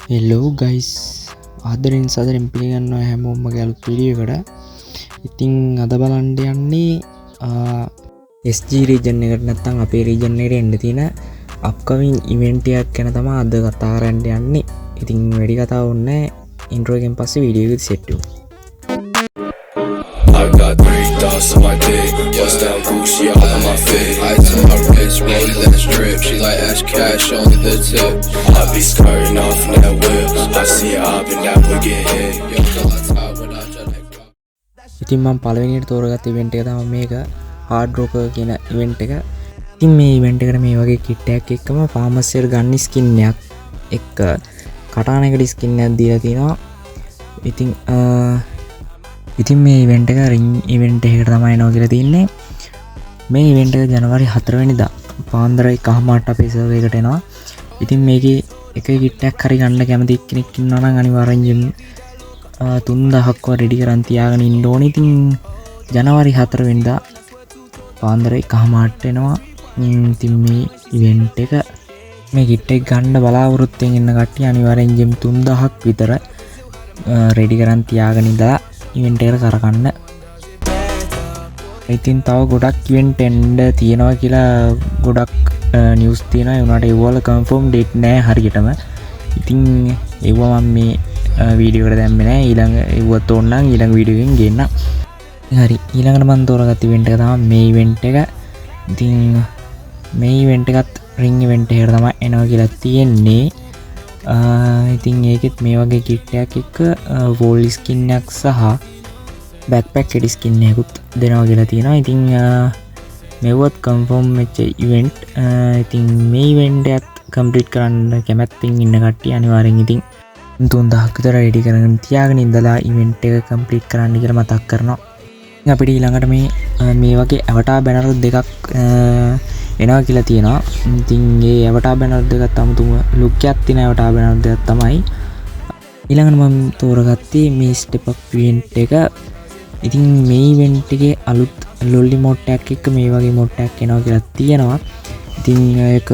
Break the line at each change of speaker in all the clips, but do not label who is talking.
Hello guys ආදරෙන් සදරෙන් පිළිගන්නවා හැමෝම මගේ අලුත් වීඩියෝ එකට. ඉතින් අද බලන්න යන්නේ SG රීජන් එකට නැත්නම් අපේ රීජන් එකට එන්න තියෙන අප්කමින් ඉවෙන්ට් එකක් ගැන තමයි අද කතා කරන්න යන්නේ. ඉතින් වැඩි කතා ඕනේ ඉන්ට්‍රෝ එකෙන් පස්සේ වීඩියෝ එක සෙට් වෙනවා.
I got 3 thoughts on my dick, bust down Gucci all on my fit. I took my wrist, rolling in the strip. She like ash cash, only the tip. I be skirting off in that whip. I see her up and that would get hit. Yo, girl, I top when I try to drop.
ඉතින් මම පළවෙනියට තෝරගත්ත event එක තමයි මේක hard රොක් කියන event එක. ඉතින් මේ event එකට මේ වගේ කිට් එකක් එක්කම ෆාමසියට ගන්න ස්කින් එකක් එක්ක කටානකට ස්කින් එකක් දීලා තිනවා. ඉතින් මේ ඉවෙන්ට් එක රින් ඉවෙන්ට් එකකට තමයි එනවා කියලා තින්නේ. මේ ඉවෙන්ට් එක ජනවාරි 4 වෙනිදා පාන්දර 1:00ට අපේ සර්වර් එකට එනවා. ඉතින් මේකේ එක කිට් එකක් හරි ගන්න කැමති කෙනෙක් ඉන්නවා නම් අනිවාර්යෙන් 3000ක්ව රෙඩි කරන් තියාගෙන ඉන්න ඕනේ. ඉතින් ජනවාරි 4 වෙනිදා පාන්දර 1:00ට එනවා. ඉතින් මේ ඉවෙන්ට් එක මේ කිට් එක ගන්න බලාපොරොත්තුෙන් ඉන්න කට්ටිය අනිවාර්යෙන් ජෙම් 3000ක් විතර රෙඩි කරන් තියාගෙන ඉඳලා ඉවෙන්ට් එකට කරකන්න. ඉතින් තව ගොඩක් ඉවෙන්ට් එන්න තියෙනවා කියලා ගොඩක් නිවුස් තියෙනවා. ඒ උනාට ඒවල කන්ෆර්ම් ඩේට් නෑ හරියටම. ඉතින් ඒව මම මේ වීඩියෝ එකට දැම්මේ නෑ. ඊළඟ ඒවත් ඕනනම් ඊළඟ වීඩියෝ එකෙන් ගේන්න. හරි ඊළඟට මම තෝරගත්ත ඉවෙන්ට් එක තමයි මේ ඉවෙන්ට් එක. ඉතින් මේ ඉවෙන්ට් එකත් රින් ඉවෙන්ට් එකකට තමයි එනවා කියලා තියෙන්නේ. ඉතින් ඒකෙත් මේ වගේ කිට් එකක් එක්ක වෝල් ස්කින් එකක් සහ බෑක්පැක් එඩි ස්කින් එකකුත් දෙනවා කියලා තියෙනවා. ඉතින් මෙව්වත් කන්ෆර්ම් වෙච්ච ඉවෙන්ට්. ඉතින් මේ ඉවෙන්ට් එකත් කම්ප්ලීට් කරන්න කැමැත්තෙන් ඉන්න කට්ටිය අනිවාර්යෙන් ඉතින් 3000ක් විතර රෙඩි කරගෙන තියාගෙන ඉඳලා ඉවෙන්ට් එක කම්ප්ලීට් කරන්න කියලා මතක් කරනවා. අපිට ඊළඟට මේ වගේ අවටා බැනර් දෙකක් එනවා කියලා තියෙනවා. ඉතින් මේ අවටා බැනර් දෙකත් අමුතුම ලුක් එකක් තියෙන අවටා බැනර් දෙකක් තමයි. ඊළඟට මම තෝරගත්තේ මේ ස්ටෙප් අප් ඉවෙන්ට් එක. ඉතින් මේ ඉවෙන්ට් එකේ අලුත් ලොල්ලි මොඩ් එකක් එක්ක මේ වගේ මොඩ් එකක් එනවා කියලා තියෙනවා. ඉතින් ඒක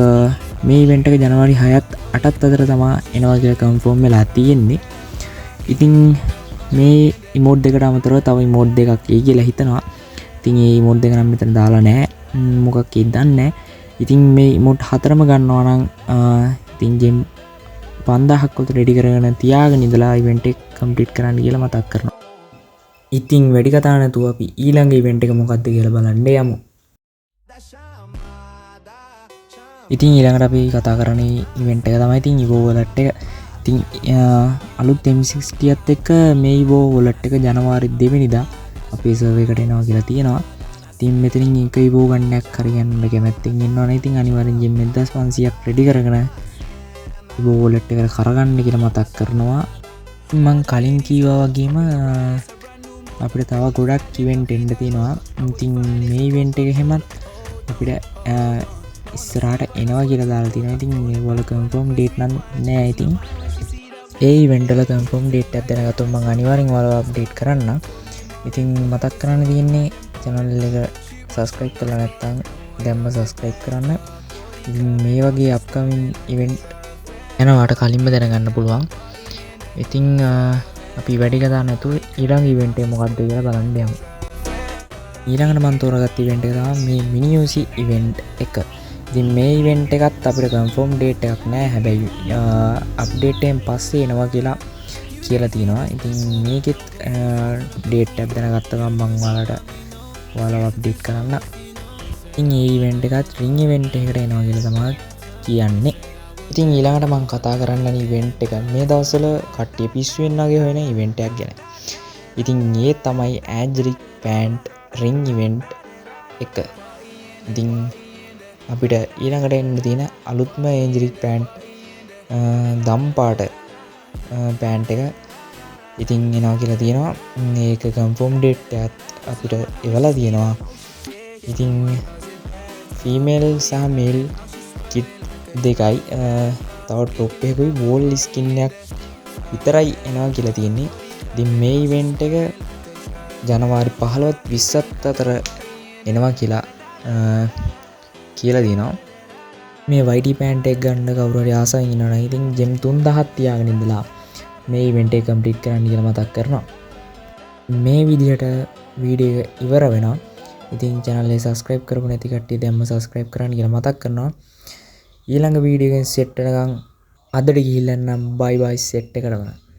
මේ ඉවෙන්ට් එක ජනවාරි 6ත් 8ත් අතර තමයි එනවා කියලා කන්ෆර්ම් වෙලා තියෙන්නේ. ඉතින් මේ ඉමෝඩ් දෙකට අමතරව තව ඉමෝඩ් දෙකක් එයි කියලා හිතනවා. ඉතින් මේ ඉමෝඩ් දෙක නම් මෙතන දාලා නැහැ. මොකක් ඒද දන්නේ නැහැ. ඉතින් මේ ඉමෝඩ් හතරම ගන්නවා නම් ඉතින් ජෙම් 5000ක් වලට රෙඩි කරගෙන තියාගෙන ඉඳලා ඉවෙන්ට් එක කම්ප්ලීට් කරන්න කියලා මතක් කරනවා. ඉතින් වැඩි කතා නැතුව අපි ඊළඟ ඉවෙන්ට් එක මොකක්ද කියලා බලන්න යමු. ඉතින් ඊළඟට අපි කතා කරන්නේ ඉවෙන්ට් එක තමයි ඉතින් ඉවෝ වොලට් එක. ඉතින් අලුත් M60ත් එක්ක මේ ඉවෝ වොලට් එක ජනවාරි 2 වෙනිදා අපේ සර්වර් එකට එනවා කියලා තියෙනවා. ඉතින් මෙතනින් එක ඉවෝ ගන්නක් හරි ගන්න කැමැත්තෙන් ඉන්නවනේ. ඉතින් අනිවාර්යෙන් ජෙම් 1500ක් රෙඩි කරගෙන ඉවෝ වොලට් එකට කරගන්න කියලා මතක් කරනවා. මම කලින් කීවා වගේම අපිට තව ගොඩක් ඉවෙන්ට් එන්න තියෙනවා. ඉතින් මේ ඉවෙන්ට් එක හැමත් අපිට ඉස්සරහට එනවා කියලා දාලා තියෙනවා. ඉතින් මේ වල කන්ෆර්ම් ඩේට් නම් නෑ. ඉතින් ඒ ඉවෙන්ට් වල කන්ෆර්ම් ඩේට් එකක් දැනගත්තොත් මම අනිවාර්යෙන් ඔයාලව අප්ඩේට් කරන්නම්. ඉතින් මතක් කරන්න තියෙන්නේ channel එක subscribe කරලා නැත්නම් දැන්ම subscribe කරන්න. ඉතින් මේ වගේ upcoming event යනවාට කලින්ම දැනගන්න පුළුවන්. ඉතින් අපි වැඩි කතා නැතුව ඊළඟ ඉවෙන්ට් එක මොකක්ද කියලා බලන්න යමු. ඊළඟට මම තෝරගත්ත ඉවෙන්ට් එක තමයි මේ මිනි UC ඉවෙන්ට් එක. ඉතින් මේ ඉවෙන්ට් එකත් අපිට කන්ෆර්ම් ඩේට් එකක් නෑ. හැබැයි අප්ඩේට් එකෙන් පස්සේ එනවා කියලා තියෙනවා. ඉතින් මේකෙත් ඩේට් එකක් දැනගත්ත ගමන් මම ඔයාලව අප්ඩේට් කරන්න. ඉතින් මේ ඉවෙන්ට් එකත් රින් ඉවෙන්ට් එකකට එනවා කියලා තමයි කියන්නේ. ඉතින් ඊළඟට මම කතා කරන්න යන ඉවෙන්ට් එක මේ දවස්වල කට්ටිය පිස්සු වෙනවාගේ හොයන ඉවෙන්ට් එකක් ගැන. ඉතින් ඒ තමයි ඇජ්රික් පැන්ට් රින් ඉවෙන්ට් එක. ඉතින් අපිට ඊළඟට එන්න තියෙන අලුත්ම ඇජ්රික් පැන්ට් දම් පාට පැන්ට් එක ඉතින් එනවා කියලා තියෙනවා. මේක කන්ෆර්ම් ඩේට් එකත් අපිට එවලා තියෙනවා. ඉතින් ෆීමේල් සහ මේල් කිට් දෙකයි තව ටොප් එකකුයි වෝල් ස්කින් එකක් විතරයි එනවා කියලා තියෙන්නේ. ඉතින් මේ ඉවෙන්ට් එක ජනවාරි 15ත් 20ත් අතර එනවා කියලා තියෙනවා. මේ YT පෑන්ට් එක ගන්න කවුරු හරි ආසාවෙන් ඉන්නවා නම් ඉතින් ජෙම් 3000ක් තියාගෙන ඉඳලා මේ ඉවෙන්ට් එක කම්ප්ලීට් කරන්න කියලා මතක් කරනවා. මේ විදිහට වීඩියෝ එක ඉවර වෙනවා. ඉතින් channel එක subscribe කරපු නැති කට්ටිය දැම්ම subscribe කරන්න කියලා මතක් කරනවා. ඊළඟ වීඩියෝ එකෙන් සෙට් වෙනකන් අදට ගිහිල්ලා නම් bye bye set එකටම